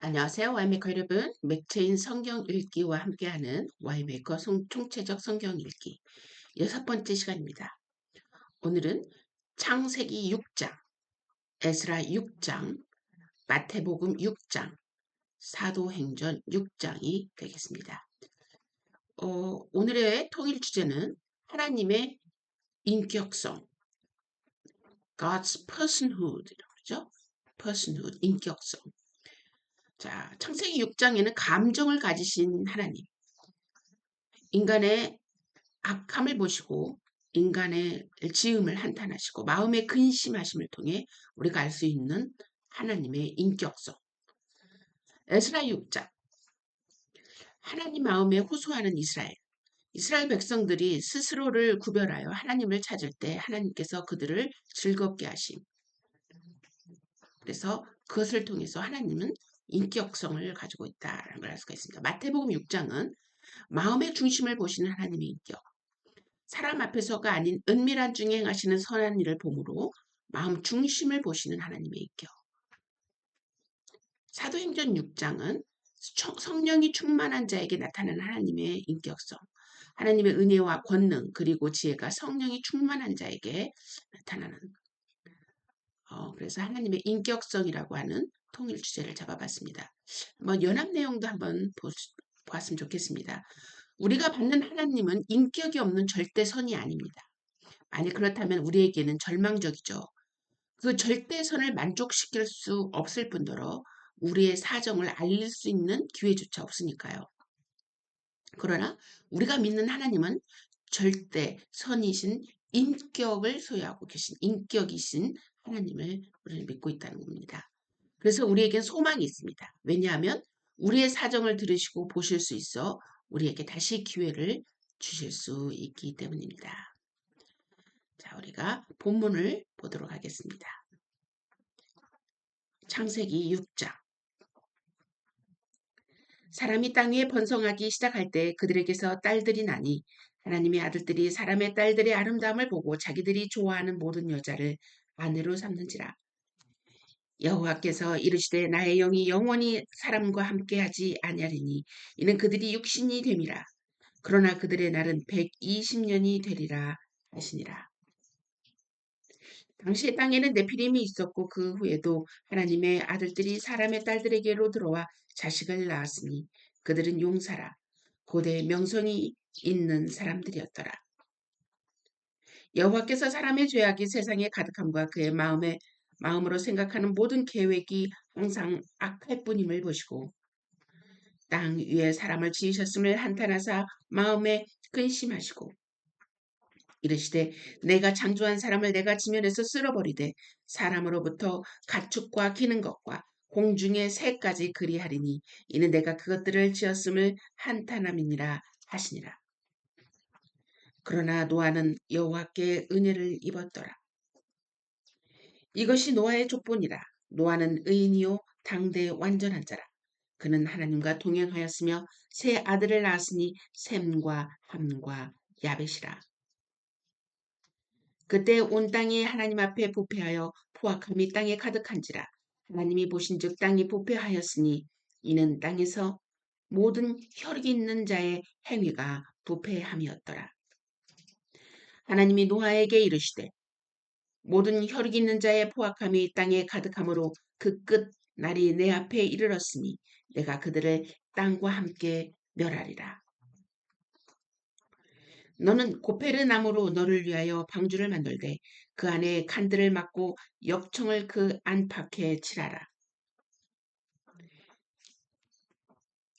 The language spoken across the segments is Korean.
안녕하세요. 와이메이커 여러분. 맥체인 성경 읽기와 함께하는 와이메이커 총체적 성경 읽기 6번째 시간입니다. 오늘은 창세기 6장, 에스라 6장, 마태복음 6장, 사도행전 6장이 되겠습니다. 오늘의 통일 주제는 하나님의 인격성, God's personhood, 그죠? personhood, 인격성. 자, 창세기 6장에는 감정을 가지신 하나님, 인간의 악함을 보시고 인간의 지음을 한탄하시고 마음의 근심하심을 통해 우리가 알 수 있는 하나님의 인격성. 에스라 6장. 하나님 마음에 호소하는 이스라엘. 이스라엘 백성들이 스스로를 구별하여 하나님을 찾을 때 하나님께서 그들을 즐겁게 하심. 그래서 그것을 통해서 하나님은 인격성을 가지고 있다라는 걸 알 수가 있습니다. 마태복음 6장은 마음의 중심을 보시는 하나님의 인격. 사람 앞에서가 아닌 은밀한 중에 행하시는 선한 일을 보므로 마음 중심을 보시는 하나님의 인격. 사도행전 6장은 성령이 충만한 자에게 나타나는 하나님의 인격성. 하나님의 은혜와 권능 그리고 지혜가 성령이 충만한 자에게 나타나는 그래서 하나님의 인격성이라고 하는 통일 주제를 잡아봤습니다. 한번 연합 내용도 한번 보았으면 좋겠습니다. 우리가 받는 하나님은 인격이 없는 절대선이 아닙니다. 만약 그렇다면 우리에게는 절망적이죠. 그 절대선을 만족시킬 수 없을 뿐더러 우리의 사정을 알릴 수 있는 기회조차 없으니까요. 그러나 우리가 믿는 하나님은 절대선이신 인격을 소유하고 계신 인격이신 하나님을 우리는 믿고 있다는 겁니다. 그래서 우리에겐 소망이 있습니다. 왜냐하면 우리의 사정을 들으시고 보실 수 있어 우리에게 다시 기회를 주실 수 있기 때문입니다. 자, 우리가 본문을 보도록 하겠습니다. 창세기 6장. 사람이 땅 위에 번성하기 시작할 때 그들에게서 딸들이 나니 하나님의 아들들이 사람의 딸들의 아름다움을 보고 자기들이 좋아하는 모든 여자를 아내로 삼는지라. 여호와께서 이르시되 나의 영이 영원히 사람과 함께하지 아니하리니 이는 그들이 육신이 됨이라. 그러나 그들의 날은 120년이 되리라 하시니라. 당시에 땅에는 네피림이 있었고 그 후에도 하나님의 아들들이 사람의 딸들에게로 들어와 자식을 낳았으니 그들은 용사라 고대 명성이 있는 사람들이었더라. 여호와께서 사람의 죄악이 세상에 가득함과 그의 마음으로 생각하는 모든 계획이 항상 악할 뿐임을 보시고 땅 위에 사람을 지으셨음을 한탄하사 마음에 근심하시고 이르시되 내가 창조한 사람을 내가 지면에서 쓸어버리되 사람으로부터 가축과 기는 것과 공중의 새까지 그리하리니 이는 내가 그것들을 지었음을 한탄함이니라 하시니라. 그러나 노아는 여호와께 은혜를 입었더라. 이것이 노아의 족본이라. 노아는 의인이요 당대 완전한 자라. 그는 하나님과 동행하였으며 세 아들을 낳았으니 셈과 함과 야벳이라. 그때 온 땅이 하나님 앞에 부패하여 포악함이 땅에 가득한지라. 하나님이 보신즉 땅이 부패하였으니 이는 땅에서 모든 혈기 있는 자의 행위가 부패함이었더라. 하나님이 노아에게 이르시되 모든 혈기 있는 자의 포악함이 땅에 가득함으로 그 끝 날이 내 앞에 이르렀으니 내가 그들을 땅과 함께 멸하리라. 너는 고페르 나무로 너를 위하여 방주를 만들되 그 안에 칸들을 막고 역청을 그 안팎에 칠하라.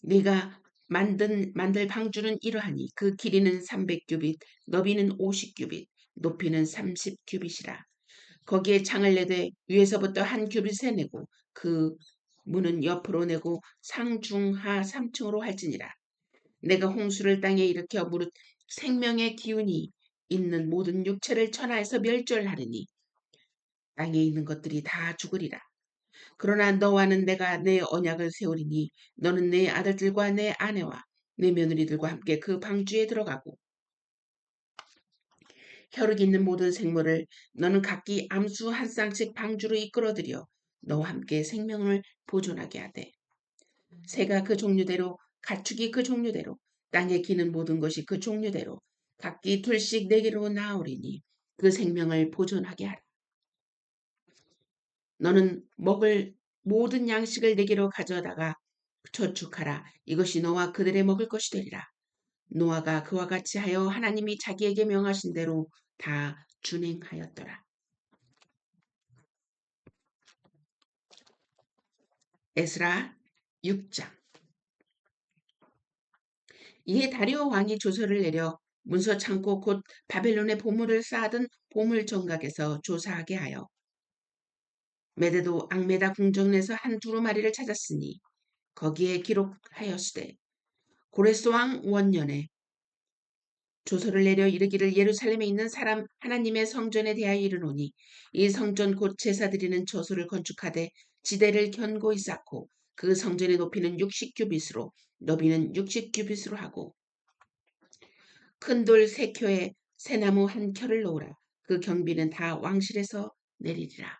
네가 만들 방주는 이러하니 그 길이는 300규빗, 너비는 50규빗, 높이는 30규빗이라. 거기에 창을 내되 위에서부터 한 규빗에 내고 그 문은 옆으로 내고 상중하 3층으로 할지니라. 내가 홍수를 땅에 일으켜 무릇 생명의 기운이 있는 모든 육체를 천하에서 멸절하리니 땅에 있는 것들이 다 죽으리라. 그러나 너와는 내가 내 언약을 세우리니 너는 내 아들들과 내 아내와 내 며느리들과 함께 그 방주에 들어가고 혈육 있는 모든 생물을 너는 각기 암수 한 쌍씩 방주로 이끌어들여 너와 함께 생명을 보존하게 하되 새가 그 종류대로, 가축이 그 종류대로, 땅에 기는 모든 것이 그 종류대로 각기 둘씩 내게로 나오리니 그 생명을 보존하게 하라. 너는 먹을 모든 양식을 내게로 가져다가 저축하라. 이것이 너와 그들의 먹을 것이 되리라. 노아가 그와 같이 하여 하나님이 자기에게 명하신 대로 다 준행하였더라. 에스라 6장. 이에 다리오 왕이 조서를 내려 문서 창고 곧 바벨론의 보물을 쌓아둔 보물 정각에서 조사하게 하여 메대도 앙메다 궁전에서 한 두루마리를 찾았으니 거기에 기록하였으되 고레스 왕 원년에 조서를 내려 이르기를 예루살렘에 있는 사람 하나님의 성전에 대하여 이르노니 이 성전 곧 제사 드리는 처소를 건축하되 지대를 견고히 쌓고 그 성전의 높이는 60규빗으로 너비는 60규빗으로 하고 큰 돌 3켜에 새나무 1켜를 놓으라. 그 경비는 다 왕실에서 내리리라.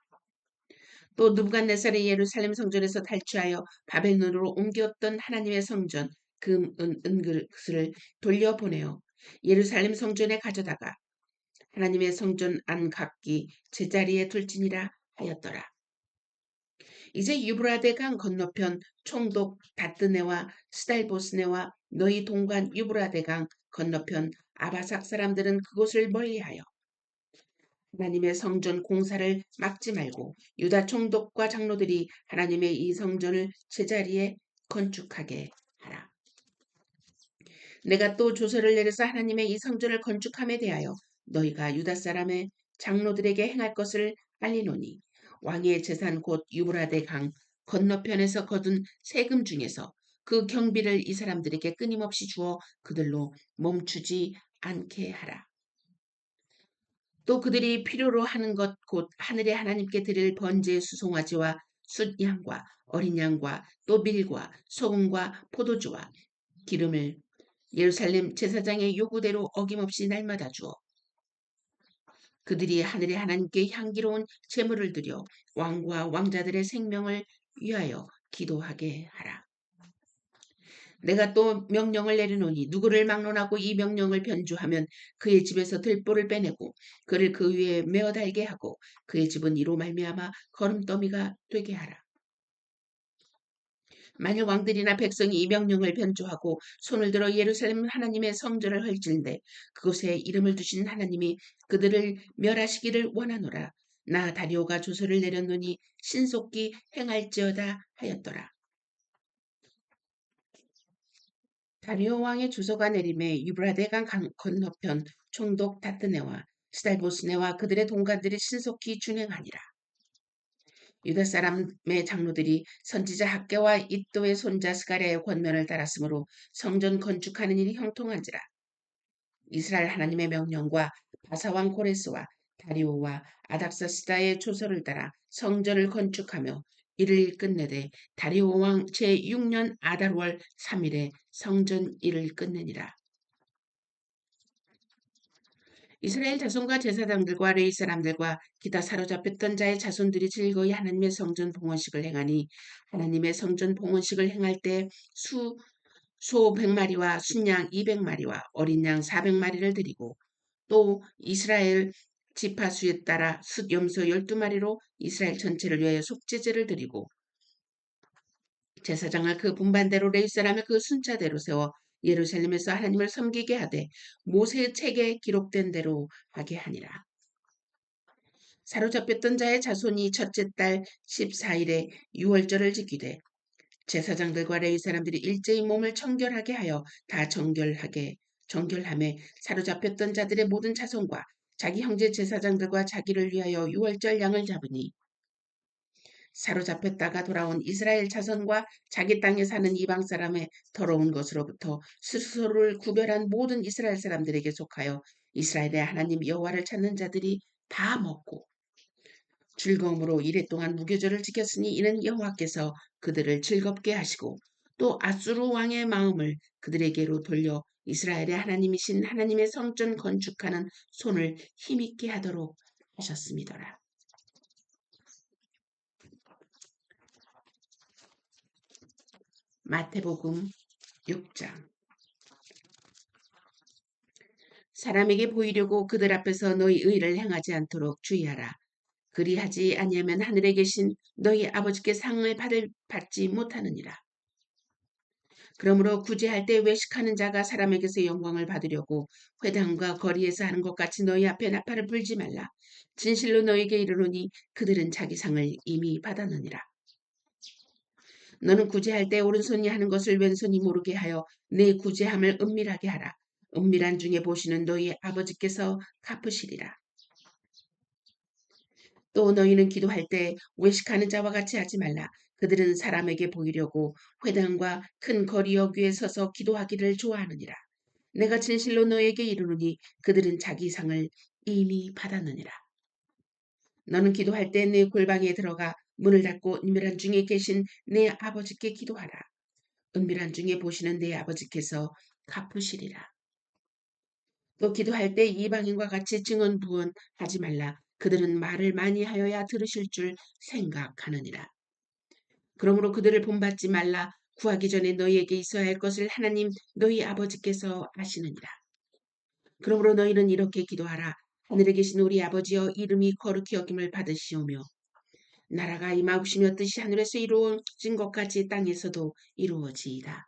또 느부갓네살이 예루살렘 성전에서 탈취하여 바벨론으로 옮겼던 하나님의 성전 금, 은그릇을 돌려보내어 예루살렘 성전에 가져다가 하나님의 성전 안 각기 제자리에 둘지니라 하였더라. 이제 유브라데 강 건너편 총독 다뜨네와 스달보스네와 너희 동관 유브라데 강 건너편 아바삭 사람들은 그곳을 멀리하여 하나님의 성전 공사를 막지 말고 유다 총독과 장로들이 하나님의 이 성전을 제자리에 건축하게 하라. 내가 또 조서를 내려서 하나님의 이 성전을 건축함에 대하여 너희가 유다 사람의 장로들에게 행할 것을 알리노니 왕의 재산 곧 유브라데 강 건너편에서 거둔 세금 중에서 그 경비를 이 사람들에게 끊임없이 주어 그들로 멈추지 않게 하라. 또 그들이 필요로 하는 것 곧 하늘의 하나님께 드릴 번제의 수송아지와 숫양과 어린 양과 또 밀과 소금과 포도주와 기름을 예루살렘 제사장의 요구대로 어김없이 날마다 주어 그들이 하늘의 하나님께 향기로운 제물을 드려 왕과 왕자들의 생명을 위하여 기도하게 하라. 내가 또 명령을 내리노니 누구를 막론하고 이 명령을 변주하면 그의 집에서 들보를 빼내고 그를 그 위에 메어 달게 하고 그의 집은 이로 말미암아 거름더미가 되게 하라. 만일 왕들이나 백성이 이 명령을 변조하고 손을 들어 예루살렘 하나님의 성전을 헐질때 그곳에 이름을 두신 하나님이 그들을 멸하시기를 원하노라. 나 다리오가 조서를 내렸노니 신속히 행할지어다 하였더라. 다리오 왕의 주소가 내림에 유브라데 강 건너편 총독 다뜨네와 스달보스네와 그들의 동관들이 신속히 준행하니라. 유다 사람의 장로들이 선지자 학개와 id도의 손자 스가랴의 권면을 따랐으므로 성전 건축하는 일이 형통한지라. 이스라엘 하나님의 명령과 바사왕 고레스와 다리오와 아닥사스다의 조서를 따라 성전을 건축하며 이를 끝내되 다리오 왕 제6년 아달월 3일에 성전 일을 끝내니라. 이스라엘 자손과 제사장들과 레위 사람들과 기타 사로잡혔던 자의 자손들이 즐거이 하나님의 성전 봉헌식을 행하니 하나님의 성전 봉헌식을 행할 때 소 100마리와 순양 200마리와 어린 양 400마리를 드리고 또 이스라엘 지파수에 따라 숫염소 12마리로 이스라엘 전체를 위하여 속죄제를 드리고 제사장을 그 분반대로 레위 사람의 그 순차대로 세워 예루살렘에서 하나님을 섬기게 하되 모세의 책에 기록된 대로 하게 하니라. 사로잡혔던 자의 자손이 첫째 달 14일에 유월절을 지키되 제사장들과 레위 사람들이 일제히 몸을 청결하게 하여 다 정결함에 사로잡혔던 자들의 모든 자손과 자기 형제 제사장들과 자기를 위하여 유월절 양을 잡으니 사로잡혔다가 돌아온 이스라엘 자손과 자기 땅에 사는 이방 사람의 더러운 것으로부터 스스로를 구별한 모든 이스라엘 사람들에게 속하여 이스라엘의 하나님 여호와를 찾는 자들이 다 먹고 즐거움으로 이랫동안 무교절을 지켰으니 이는 여호와께서 그들을 즐겁게 하시고 또 아수르 왕의 마음을 그들에게로 돌려 이스라엘의 하나님이신 하나님의 성전 건축하는 손을 힘있게 하도록 하셨음이더라. 마태복음 6장. 사람에게 보이려고 그들 앞에서 너희 의를 행하지 않도록 주의하라. 그리하지 아니하면 하늘에 계신 너희 아버지께 상을 받지 못하느니라. 그러므로 구제할 때 외식하는 자가 사람에게서 영광을 받으려고 회당과 거리에서 하는 것 같이 너희 앞에 나팔을 불지 말라. 진실로 너희에게 이르노니 그들은 자기 상을 이미 받았느니라. 너는 구제할 때 오른손이 하는 것을 왼손이 모르게 하여 내 구제함을 은밀하게 하라. 은밀한 중에 보시는 너희 아버지께서 갚으시리라. 또 너희는 기도할 때 외식하는 자와 같이 하지 말라. 그들은 사람에게 보이려고 회당과 큰 거리 여기에 서서 기도하기를 좋아하느니라. 내가 진실로 너에게 이르노니 그들은 자기 상을 이미 받았느니라. 너는 기도할 때 내 골방에 들어가 문을 닫고 은밀한 중에 계신 내 아버지께 기도하라. 은밀한 중에 보시는 내 아버지께서 갚으시리라. 또 기도할 때 이방인과 같이 증언 부언하지 말라. 그들은 말을 많이 하여야 들으실 줄 생각하느니라. 그러므로 그들을 본받지 말라. 구하기 전에 너희에게 있어야 할 것을 하나님 너희 아버지께서 아시느니라. 그러므로 너희는 이렇게 기도하라. 하늘에 계신 우리 아버지여, 이름이 거룩히 여김을 받으시오며 나라가 임하옵시며 뜻이 하늘에서 이루어진 것 같이 땅에서도 이루어지이다.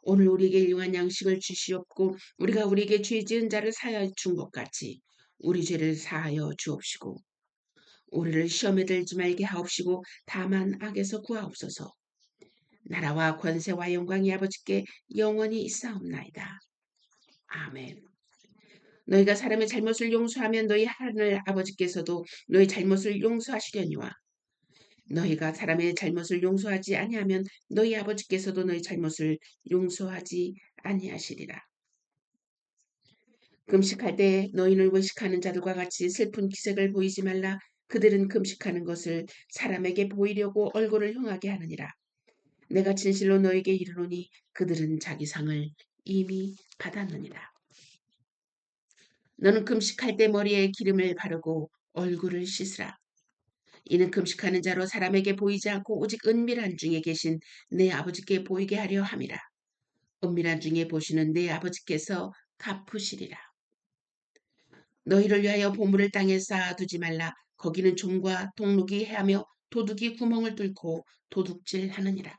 오늘 우리에게 일용할 양식을 주시옵고 우리가 우리에게 죄 지은 자를 사하여 준 것 같이 우리 죄를 사하여 주옵시고 우리를 시험에 들지 말게 하옵시고 다만 악에서 구하옵소서. 나라와 권세와 영광이 아버지께 영원히 있사옵나이다. 아멘. 너희가 사람의 잘못을 용서하면 너희 하늘 아버지께서도 너희 잘못을 용서하시려니와 너희가 사람의 잘못을 용서하지 아니하면 너희 아버지께서도 너희 잘못을 용서하지 아니하시리라. 금식할 때 너희는 외식하는 자들과 같이 슬픈 기색을 보이지 말라. 그들은 금식하는 것을 사람에게 보이려고 얼굴을 흉하게 하느니라. 내가 진실로 너에게 이르노니 그들은 자기 상을 이미 받았느니라. 너는 금식할 때 머리에 기름을 바르고 얼굴을 씻으라. 이는 금식하는 자로 사람에게 보이지 않고 오직 은밀한 중에 계신 내 아버지께 보이게 하려 함이라. 은밀한 중에 보시는 내 아버지께서 갚으시리라. 너희를 위하여 보물을 땅에 쌓아두지 말라. 거기는 좀과 동룩이 해하며 도둑이 구멍을 뚫고 도둑질하느니라.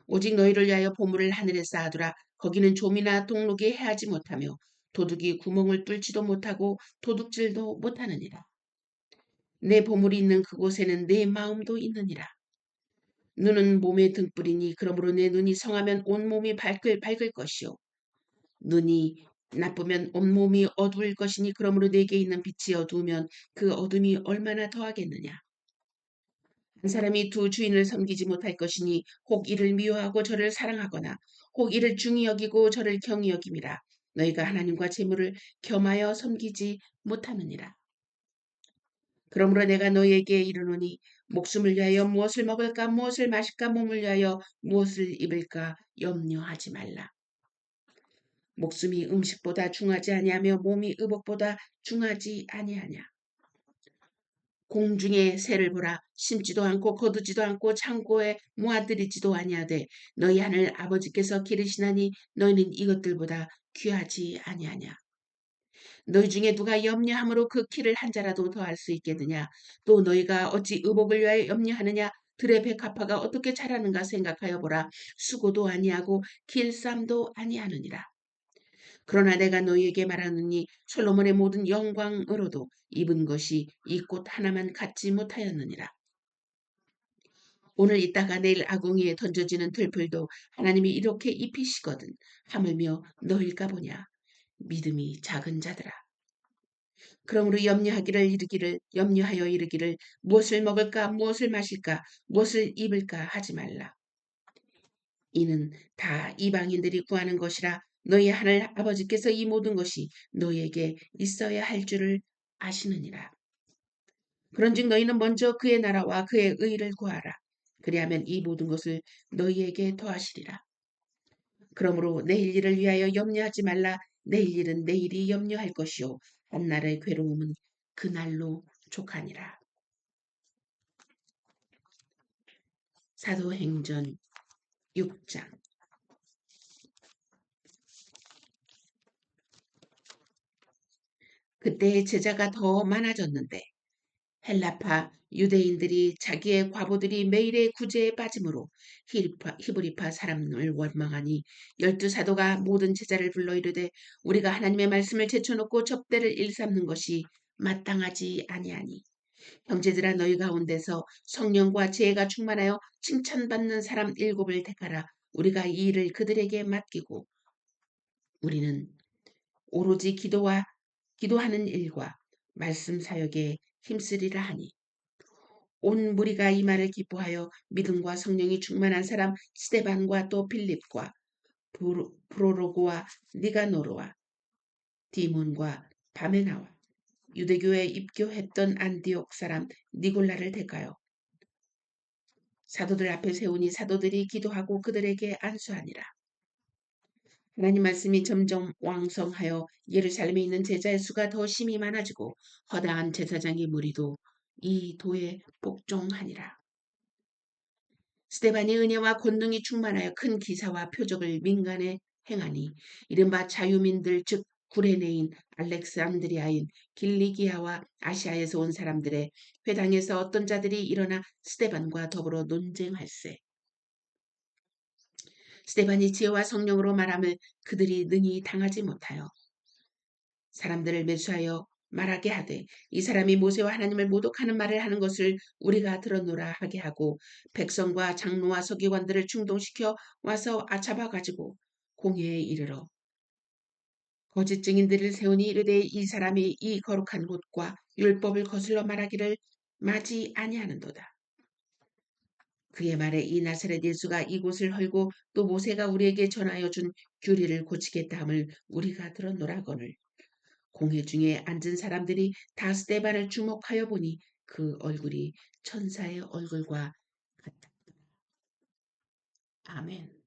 오직 너희를 위하여 보물을 하늘에 쌓아두라. 거기는 좀이나 동룩이 해하지 못하며 도둑이 구멍을 뚫지도 못하고 도둑질도 못하느니라. 내 보물이 있는 그곳에는 내 마음도 있느니라. 눈은 몸의 등불이니 그러므로 내 눈이 성하면 온몸이 밝을 것이요 눈이 나쁘면 온몸이 어두울 것이니 그러므로 내게 있는 빛이 어두우면 그 어둠이 얼마나 더하겠느냐. 한 사람이 두 주인을 섬기지 못할 것이니 혹 이를 미워하고 저를 사랑하거나 혹 이를 중히 여기고 저를 경히 여김이라. 너희가 하나님과 재물을 겸하여 섬기지 못하느니라. 그러므로 내가 너희에게 이르노니 목숨을 위하여 무엇을 먹을까 무엇을 마실까 몸을 위하여 무엇을 입을까 염려하지 말라. 목숨이 음식보다 중하지 아니하며 몸이 의복보다 중하지 아니하냐. 공중의 새를 보라. 심지도 않고 거두지도 않고 창고에 모아들이지도 아니하되 너희 하늘 아버지께서 기르시나니 너희는 이것들보다 귀하지 아니하냐. 너희 중에 누가 염려함으로 그 키를 한 자라도 더할 수 있겠느냐. 또 너희가 어찌 의복을 위하여 염려하느냐. 들의 백합화가 어떻게 자라는가 생각하여 보라. 수고도 아니하고 길쌈도 아니하느니라. 그러나 내가 너희에게 말하노니 솔로몬의 모든 영광으로도 입은 것이 이 꽃 하나만 갖지 못하였느니라. 오늘 있다가 내일 아궁이에 던져지는 들풀도 하나님이 이렇게 입히시거든 하물며 너희일까 보냐. 믿음이 작은 자들아. 그러므로 염려하여 이르기를 무엇을 먹을까 무엇을 마실까 무엇을 입을까 하지 말라. 이는 다 이방인들이 구하는 것이라. 너희 하늘 아버지께서 이 모든 것이 너희에게 있어야 할 줄을 아시느니라. 그런즉 너희는 먼저 그의 나라와 그의 의를 구하라. 그리하면 이 모든 것을 너희에게 더하시리라. 그러므로 내일 일을 위하여 염려하지 말라. 내일 일은 내일이 염려할 것이요 한날의 괴로움은 그날로 족하니라. 사도행전 6장. 그때 제자가 더 많아졌는데 헬라파 유대인들이 자기의 과부들이 매일의 구제에 빠짐으로 히브리파 사람을 원망하니 12사도가 모든 제자를 불러 이르되 우리가 하나님의 말씀을 제쳐놓고 접대를 일삼는 것이 마땅하지 아니하니 형제들아 너희 가운데서 성령과 지혜가 충만하여 칭찬받는 사람 7을 택하라. 우리가 이 일을 그들에게 맡기고 우리는 오로지 기도하는 일과 말씀 사역에 힘쓰리라 하니 온 무리가 이 말을 기뻐하여 믿음과 성령이 충만한 사람 스데반과 또 빌립과 브로로고와 니가노르와 디몬과 바메나와 유대교에 입교했던 안디옥 사람 니골라를 택하여 사도들 앞에 세우니 사도들이 기도하고 그들에게 안수하니라. 하나님 말씀이 점점 왕성하여 예루살렘에 있는 제자의 수가 더 심히 많아지고 허다한 제사장의 무리도 이 도에 복종하니라. 스데반이 은혜와 권능이 충만하여 큰 기사와 표적을 민간에 행하니 이른바 자유민들 즉 구레네인 알렉산드리아인 길리기아와 아시아에서 온 사람들의 회당에서 어떤 자들이 일어나 스데반과 더불어 논쟁할세. 스데반이 지혜와 성령으로 말함을 그들이 능히 당하지 못하여 사람들을 매수하여 말하게 하되 이 사람이 모세와 하나님을 모독하는 말을 하는 것을 우리가 들었노라 하게 하고 백성과 장로와 서기관들을 충동시켜 와서 잡아가지고 공회에 이르러 거짓 증인들을 세우니 이르되 이 사람이 이 거룩한 곳과 율법을 거슬러 말하기를 마지 아니하는도다. 그의 말에 이 나사렛 예수가 이곳을 헐고 또 모세가 우리에게 전하여 준 규례를 고치겠다 함을 우리가 들었노라거늘 공회 중에 앉은 사람들이 다 스데반을 주목하여 보니 그 얼굴이 천사의 얼굴과 같다. 아멘.